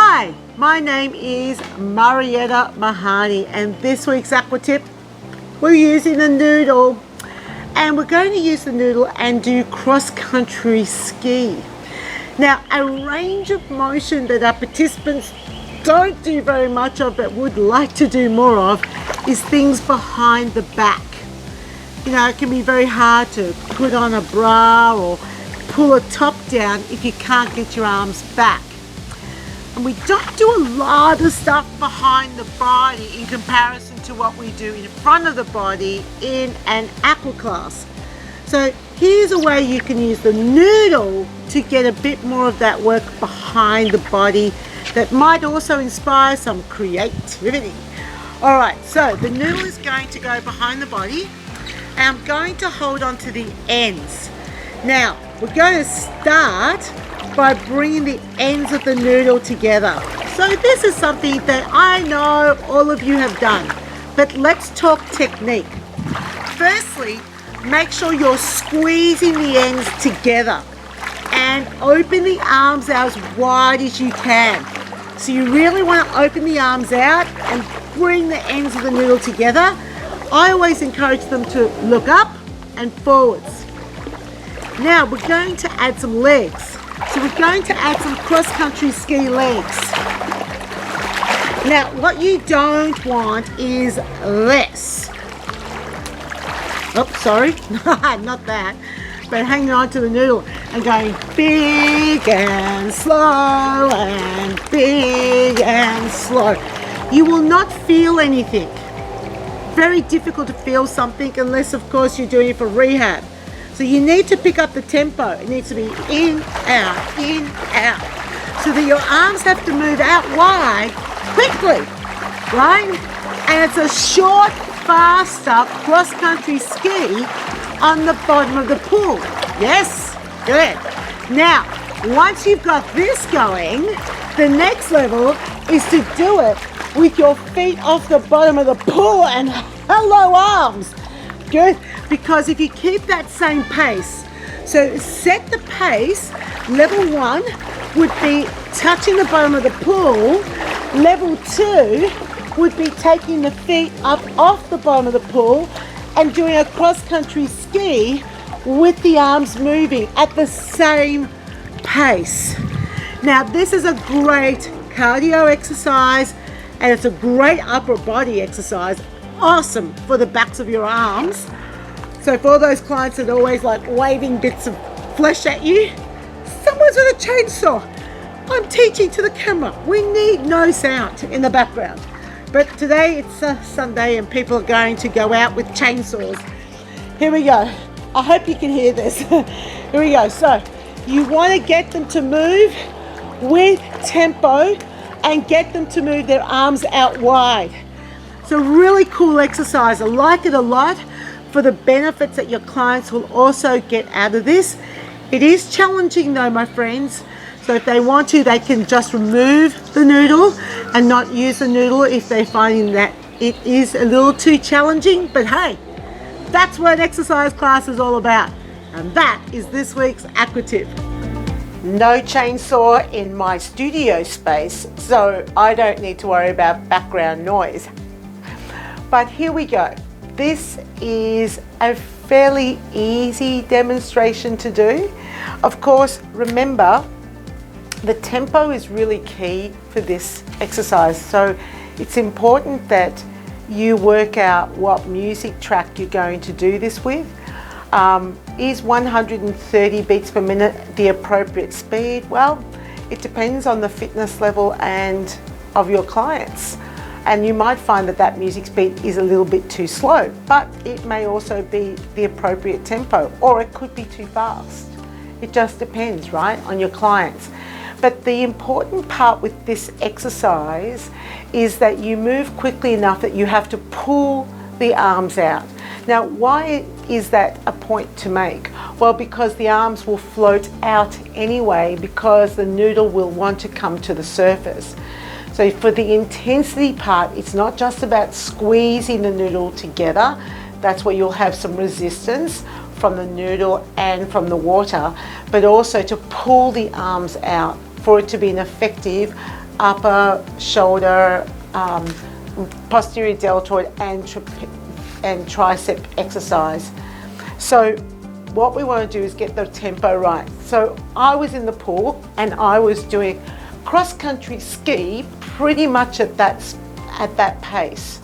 Hi, my name is Marietta Mahani, and this week's Aqua tip, we're using the noodle, and we're going to use the noodle and do cross-country ski. Now, a range of motion that our participants don't do very much of but would like to do more of is things behind the back. You know, it can be very hard to put on a bra or pull a top down if you can't get your arms back. And we don't do a lot of stuff behind the body in comparison to what we do in front of the body in an aqua class. So here's a way you can use the noodle to get a bit more of that work behind the body that might also inspire some creativity. All right, so the noodle is going to go behind the body, and I'm going to hold on to the ends. Now, we're going to start by bringing the ends of the noodle together. So this is something that I know all of you have done, but let's talk technique. Firstly, make sure you're squeezing the ends together and open the arms out as wide as you can. So you really want to open the arms out and bring the ends of the noodle together. I always encourage them to look up and forwards. Now we're going to add some legs. So we're going to add some cross-country ski legs. Now what you don't want is this. Oops, sorry, not that. But hanging on to the noodle and going big and slow and big and slow. You will not feel anything. Very difficult to feel something unless of course you're doing it for rehab. So you need to pick up the tempo. It needs to be in, out, so that your arms have to move out wide quickly, right? And it's a short, faster cross-country ski on the bottom of the pool. Yes? Good. Now, once you've got this going, the next level is to do it with your feet off the bottom of the pool and hello arms. Good, because if you keep that same pace, so set the pace, level 1 would be touching the bottom of the pool, level 2 would be taking the feet up off the bottom of the pool and doing a cross-country ski with the arms moving at the same pace. Now this is a great cardio exercise and it's a great upper body exercise. Awesome for the backs of your arms. So for all those clients that are always like waving bits of flesh at you, someone's with a chainsaw. I'm teaching to the camera. We need no sound in the background. But today it's a Sunday and people are going to go out with chainsaws. Here we go. I hope you can hear this. Here we go. So you want to get them to move with tempo and get them to move their arms out wide. It's a really cool exercise. I like it a lot for the benefits that your clients will also get out of this. It is challenging though, my friends. So if they want to, they can just remove the noodle and not use the noodle if they're finding that it is a little too challenging. But hey, that's what an exercise class is all about. And that is this week's Aqua tip. No chainsaw in my studio space, so I don't need to worry about background noise. But here we go. This is a fairly easy demonstration to do. Of course, remember, the tempo is really key for this exercise. So it's important that you work out what music track you're going to do this with. Is 130 beats per minute the appropriate speed? Well, it depends on the fitness level and of your clients. And you might find that that music speed is a little bit too slow, but it may also be the appropriate tempo, or it could be too fast. It just depends, right, on your clients. But the important part with this exercise is that you move quickly enough that you have to pull the arms out. Now, why is that a point to make? Well, because the arms will float out anyway, because the noodle will want to come to the surface. So for the intensity part, it's not just about squeezing the noodle together. That's where you'll have some resistance from the noodle and from the water, but also to pull the arms out for it to be an effective upper shoulder, posterior deltoid and tricep exercise. So what we want to do is get the tempo right. So I was in the pool and I was doing cross-country ski pretty much at that pace.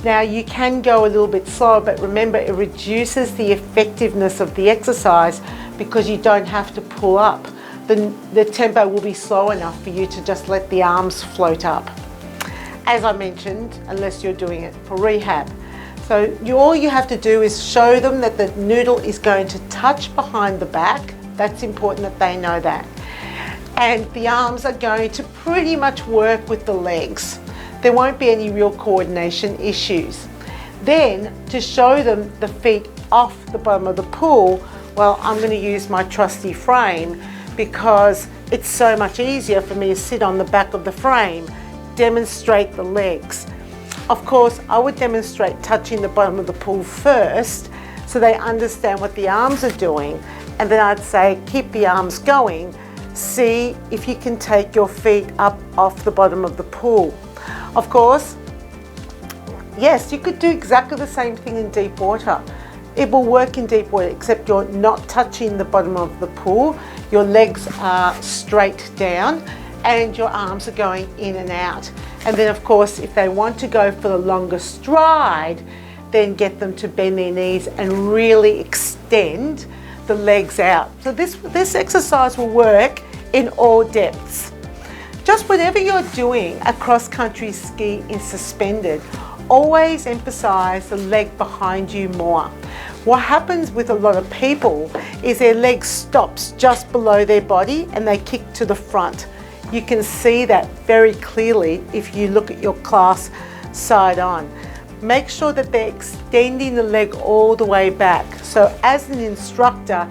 Now you can go a little bit slower, but remember it reduces the effectiveness of the exercise because you don't have to pull up. The tempo will be slow enough for you to just let the arms float up. As I mentioned, unless you're doing it for rehab. So all you have to do is show them that the noodle is going to touch behind the back. That's important that they know that. And the arms are going to pretty much work with the legs. There won't be any real coordination issues. Then to show them the feet off the bottom of the pool, well, I'm going to use my trusty frame because it's so much easier for me to sit on the back of the frame, demonstrate the legs. Of course, I would demonstrate touching the bottom of the pool first so they understand what the arms are doing, and then I'd say keep the arms going, see if you can take your feet up off the bottom of the pool. Of course, yes, you could do exactly the same thing in deep water. It will work in deep water, except you're not touching the bottom of the pool. Your legs are straight down and your arms are going in and out. And then of course, if they want to go for the longer stride, then get them to bend their knees and really extend the legs out. So this exercise will work in all depths. Just whenever you're doing a cross-country ski in suspended, always emphasize the leg behind you more. What happens with a lot of people is their leg stops just below their body and they kick to the front. You can see that very clearly if you look at your class side on. Make sure that they're extending the leg all the way back. So as an instructor,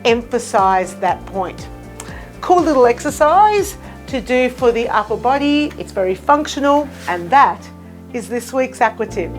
emphasize that point. Cool little exercise to do for the upper body. It's very functional, and that is this week's Aqua tip.